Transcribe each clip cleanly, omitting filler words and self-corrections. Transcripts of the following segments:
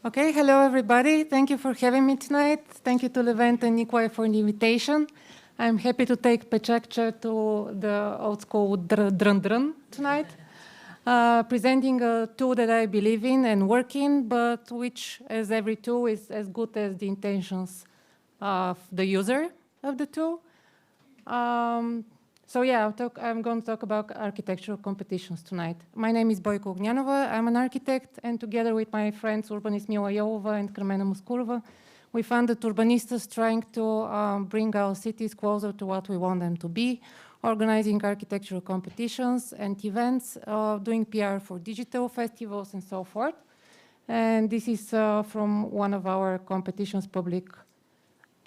Okay, hello everybody. Thank you for having me tonight. Thank you to Levent and Nikolai for the invitation. I'm happy to take PechaKucha to the old school drun tonight, presenting a tool that I believe in and work in, but which, as every tool, is as good as the intentions of the user of the tool. So yeah, I'm going to talk about architectural competitions tonight. My name is Boyka Ognyanova. I'm an architect, and together with my friends Urbanistas and Carmena Muskurova, we founded Urbanistas, trying to bring our cities closer to what we want them to be, organizing architectural competitions and events, doing PR for digital festivals and so forth. And this is from one of our competitions, public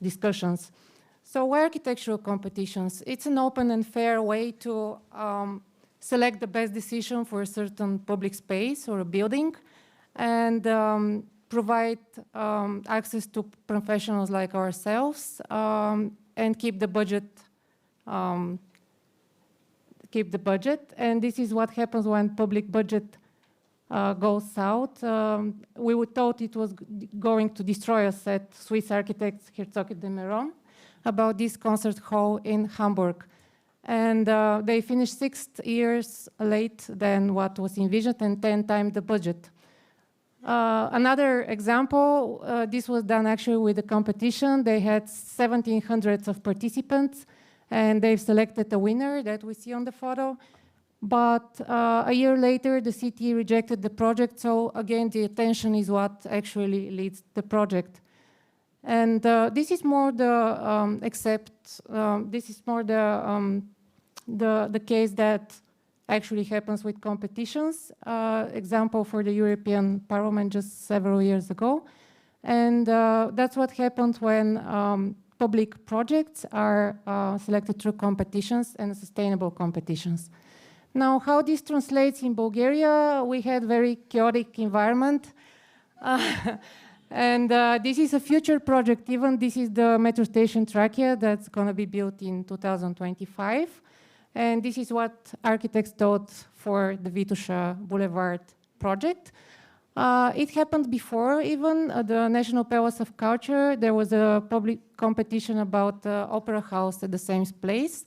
discussions. So why architectural competitions? It's an open and fair way to select the best decision for a certain public space or a building, and provide access to professionals like ourselves, and keep the budget. And this is what happens when public budget goes south. We thought it was going to destroy us at Swiss architects Herzog de Meuron about this concert hall in Hamburg. And they finished 6 years late than what was envisioned and 10 times the budget. Another example, this was done actually with a competition. They had 1,700 of participants, and they've selected a winner that we see on the photo. But a year later, the city rejected the project. So again, the attention is what actually leads the project. And this is more the the case that actually happens with competitions. Example for the European Parliament just several years ago. And that's what happens when public projects are selected through competitions and sustainable competitions. Now, how this translates in Bulgaria, we had very chaotic environment. And this is a future project even. This is the metro station Trachea that's going to be built in 2025. And this is what architects thought for the Vituša Boulevard project. It happened before even the National Palace of Culture. There was a public competition about the opera house at the same place.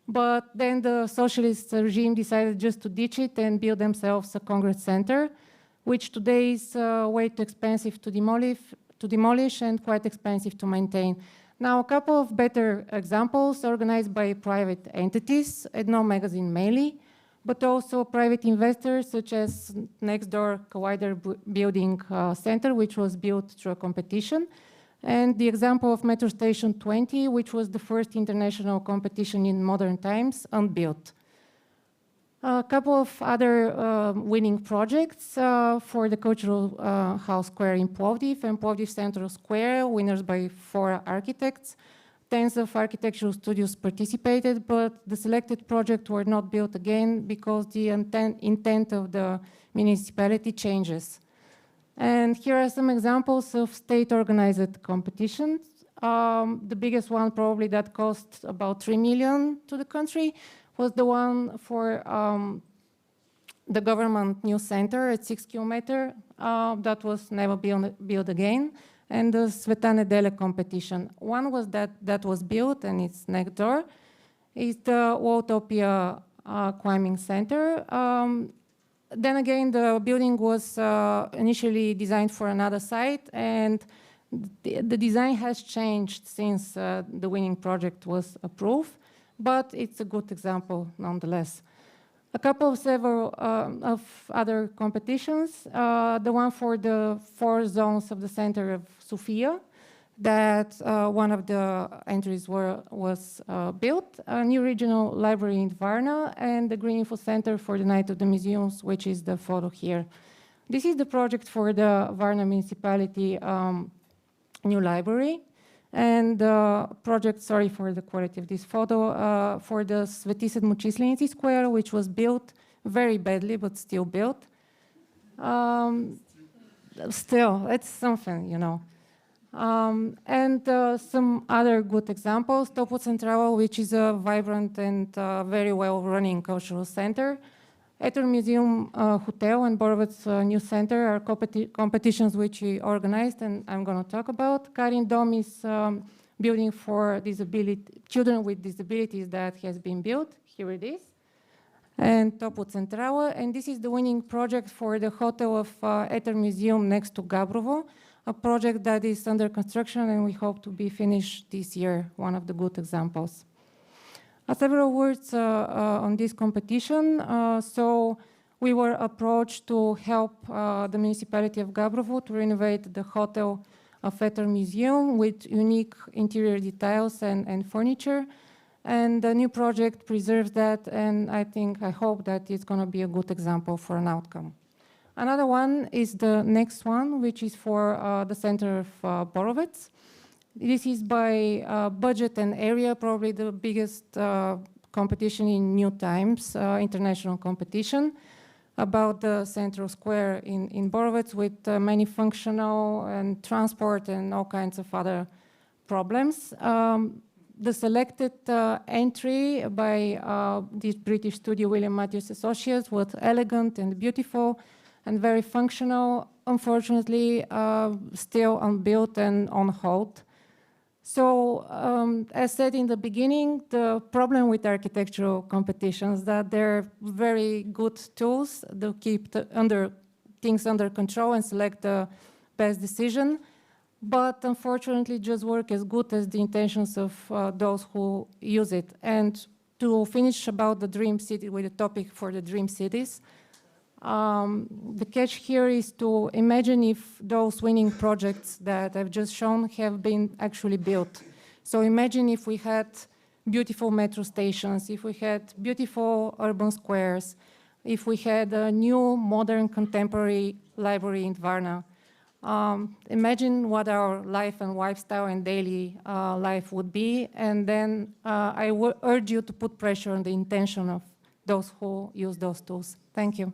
But then the socialist regime decided just to ditch it and build themselves a Congress Center, which today is way too expensive to demolish and quite expensive to maintain. Now, a couple of better examples organized by private entities, no magazine mainly, but also private investors such as next door Collider Building Center, which was built through a competition, and the example of Metro Station 20, which was the first international competition in modern times, unbuilt. A couple of other winning projects for the Cultural House Square in Plovdiv and Plovdiv Central Square, winners by 4 architects. Tens of architectural studios participated, but the selected projects were not built again because the intent of the municipality changes. And here are some examples of state-organized competitions. The biggest one probably that cost about 3 million to the country was the one for the government new center at 6 kilometers. That was never built again. And the Sveta Nedelja competition. One was that was built and it's next door. It's the Walltopia climbing center. Then again, the building was initially designed for another site, and the design has changed since the winning project was approved. But it's a good example nonetheless. A couple of other competitions. The one for the 4 zones of the center of Sofia, that one of the entries was built. A new regional library in Varna, and the Green Info Center for the Night of the Museums, which is the photo here. This is the project for the Varna municipality new library. And the project, sorry for the quality of this photo, for the Sveti Sedmočisljenici Square, which was built very badly, but still built. Still, it's something, you know. And some other good examples. Topo Centralo, which is a vibrant and very well-running cultural center. Ether Museum Hotel and Borovets New Center are competitions which we organized, and I'm going to talk about. Karin Dom is building for children with disabilities that has been built. Here it is. And Topo Centrala, and this is the winning project for the hotel of Ether Museum next to Gabrovo, a project that is under construction and we hope to be finished this year, one of the good examples. Several words on this competition. So we were approached to help the municipality of Gabrovo to renovate the hotel of Ether Museum with unique interior details and furniture. And the new project preserves that, and I hope that it's going to be a good example for an outcome. Another one is the next one, which is for the center of Borovets. This is by budget and area, probably the biggest competition in new times, international competition, about the central square in Borovets with many functional and transport and all kinds of other problems. The selected entry by this British studio, William Matthews Associates, was elegant and beautiful and very functional, unfortunately still unbuilt and on hold. So, as said in the beginning, the problem with architectural competitions is that they're very good tools to keep things under control and select the best decision, but unfortunately just work as good as the intentions of those who use it. And to finish about the dream city with the topic for the dream cities, the catch here is to imagine if those winning projects that I've just shown have been actually built. So imagine if we had beautiful metro stations, if we had beautiful urban squares, if we had a new, modern, contemporary library in Varna. Imagine what our life and lifestyle and daily life would be, and then I would urge you to put pressure on the intention of those who use those tools. Thank you.